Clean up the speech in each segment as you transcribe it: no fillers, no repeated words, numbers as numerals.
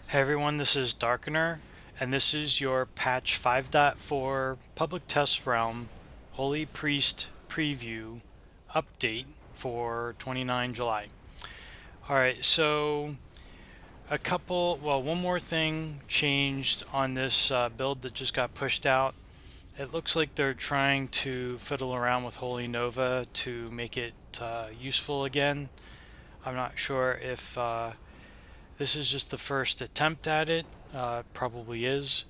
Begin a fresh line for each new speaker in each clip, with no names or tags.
Hey everyone, this is Darkener, and this is your patch 5.4 public test realm Holy Priest preview update for 29 July. Alright, so one more thing changed on this build that just got pushed out. It looks like they're trying to fiddle around with Holy Nova to make it useful again. I'm not sure if this is just the first attempt at it. Probably is.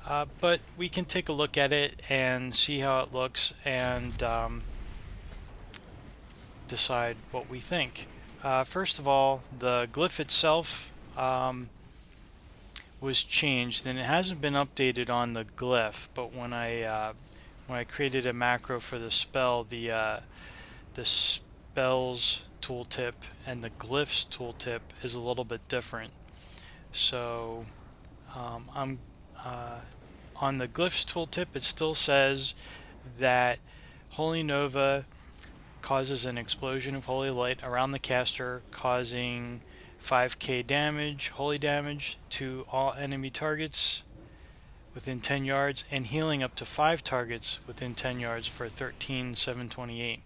But we can take a look at it and see how it looks and decide what we think. First of all, the glyph itself was changed, and it hasn't been updated on the glyph. But when I created a macro for the spell, the spells tooltip and the glyphs tooltip is a little bit different. So I'm on the glyphs tooltip, it still says that Holy Nova causes an explosion of holy light around the caster, causing 5k damage, holy damage, to all enemy targets within 10 yards, and healing up to 5 targets within 10 yards for 13,728.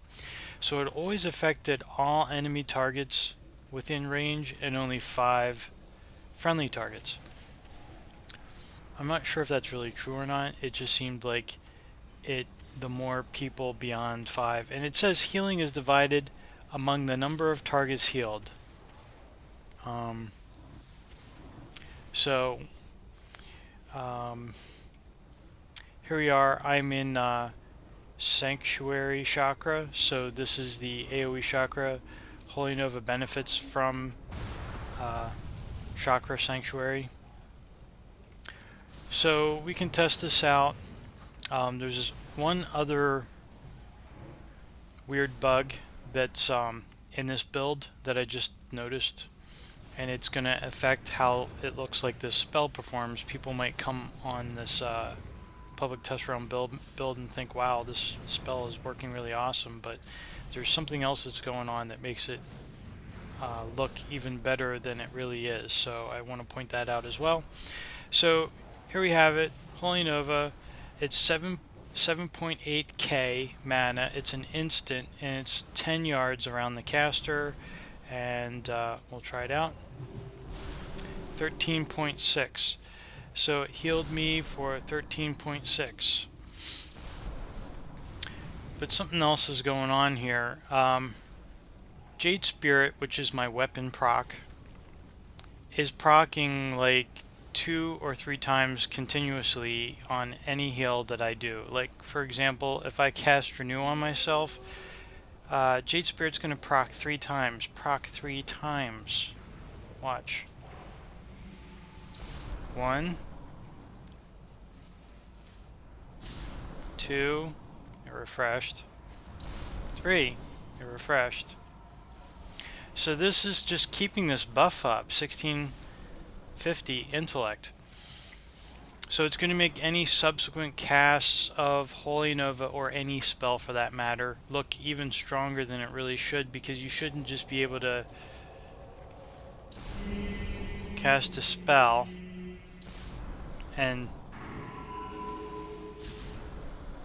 So it always affected all enemy targets within range and only 5 friendly targets. I'm not sure if that's really true or not. It just seemed like the more people beyond 5. And it says healing is divided among the number of targets healed. So here we are. I'm in Sanctuary Chakra. So this is the AoE chakra. Holy Nova benefits from Chakra Sanctuary. So we can test this out. There's one other weird bug that's in this build that I just noticed, and it's going to affect how it looks like this spell performs. People might come on this public test realm build and think, wow, this spell is working really awesome, but there's something else that's going on that makes it look even better than it really is. So I want to point that out as well. So here we have it, Holy Nova. It's 7.8k mana. It's an instant, and it's 10 yards around the caster. And we'll try it out. 13.6. So it healed me for 13.6. But something else is going on here. Jade Spirit, which is my weapon proc, is proccing like 2 or 3 times continuously on any heal that I do. Like, for example, if I cast Renew on myself, Jade Spirit's going to proc 3 times. Proc 3 times. Watch. 1, 2, it refreshed. 3, it refreshed. So this is just keeping this buff up, 1650 intellect. So it's going to make any subsequent casts of Holy Nova, or any spell for that matter, look even stronger than it really should, because you shouldn't just be able to cast a spell and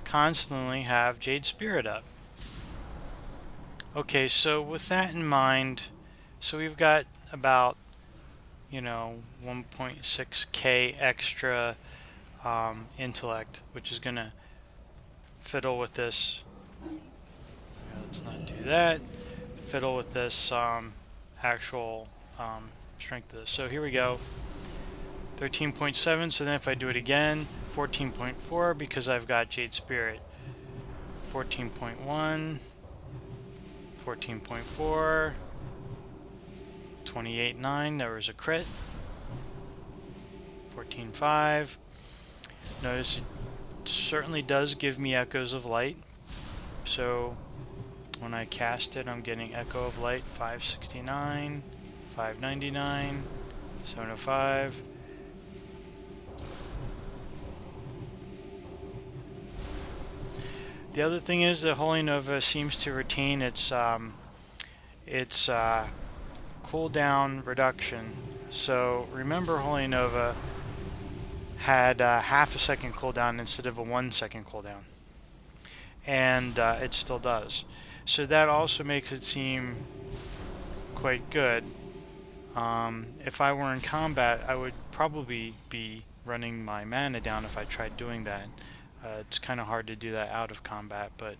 constantly have Jade Spirit up. Okay, so with that in mind, so we've got about 1.6k extra intellect, which is gonna fiddle with this. Let's not do that. Fiddle with this actual strength of this. So here we go. 13.7. So then if I do it again, 14.4, because I've got Jade Spirit. 14.1. 14.4. 28.9. There was a crit. 14.5. Notice it certainly does give me echoes of light. So when I cast it, I'm getting Echo of Light. 569, 599, 705. The other thing is that Holy Nova seems to retain its cooldown reduction So remember, Holy Nova had half a second cooldown instead of a 1 second cooldown, and it still does. So that also makes it seem quite good. If I were in combat, I would probably be running my mana down if I tried doing that. It's kind of hard to do that out of combat, but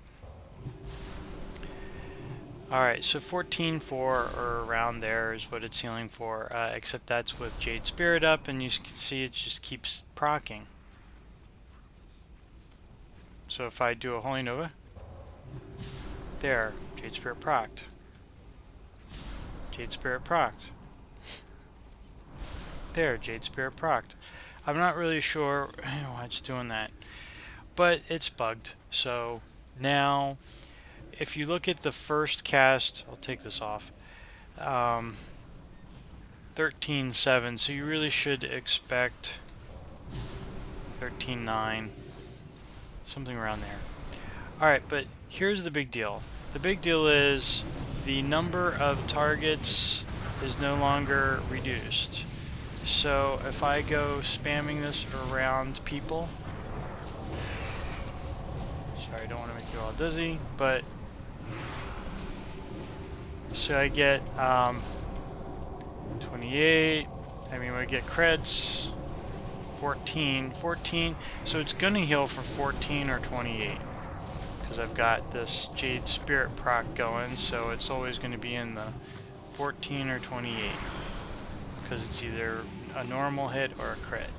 alright, so 14-4 or around there is what it's healing for, except that's with Jade Spirit up, and you can see it just keeps proccing. So if I do a Holy Nova, there, Jade Spirit procced. Jade Spirit procced. There, Jade Spirit procced. I'm not really sure why it's doing that, but it's bugged. So now, if you look at the first cast, I'll take this off, 13-7, so you really should expect 13-9, something around there. Alright, but here's the big deal. The big deal is the number of targets is no longer reduced. So if I go spamming this around people, sorry, I don't want to make you all dizzy, but so I get 28, I mean we get creds, 14, so it's going to heal for 14 or 28, because I've got this Jade Spirit proc going, so it's always going to be in the 14 or 28, because it's either a normal hit or a crit.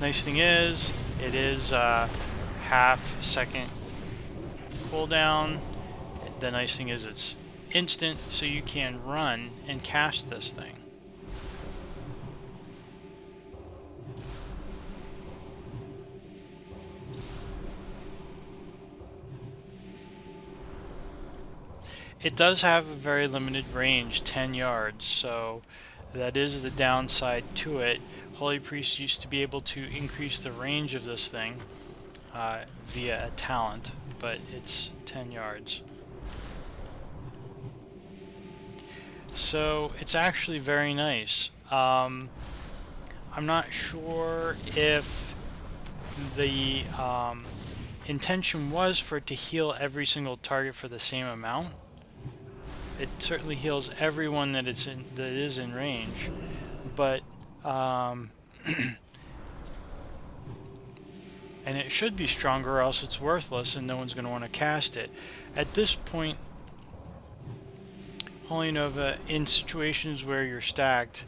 Nice thing is, it is half second cooldown. The nice thing is it's instant, so you can run and cast this thing. It does have a very limited range, 10 yards, so that is the downside to it. Holy Priest used to be able to increase the range of this thing via a talent, but it's 10 yards. So it's actually very nice. I'm not sure if the intention was for it to heal every single target for the same amount. It certainly heals everyone that is in range, but and it should be stronger, or else it's worthless and no one's going to want to cast it. At this point, Holy Nova, in situations where you're stacked,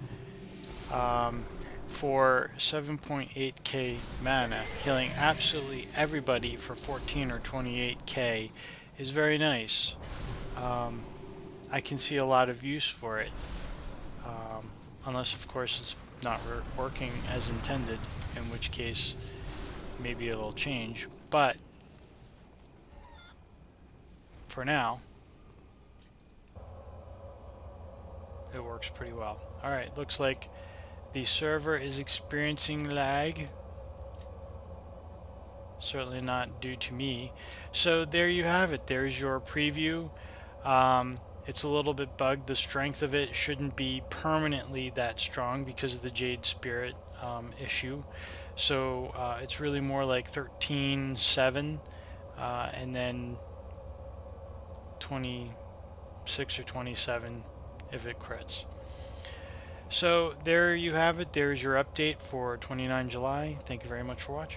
for 7.8k mana, healing absolutely everybody for 14 or 28k is very nice. I can see a lot of use for it, unless of course it's not working as intended, in which case maybe it'll change, but for now it works pretty well. Alright, looks like the server is experiencing lag. Certainly not due to me. So there you have it. There's your preview. It's a little bit bugged. The strength of it shouldn't be permanently that strong because of the Jade Spirit issue. So it's really more like 13-7 and then 26 or 27 if it crits. So there you have it. There's your update for 29 July. Thank you very much for watching.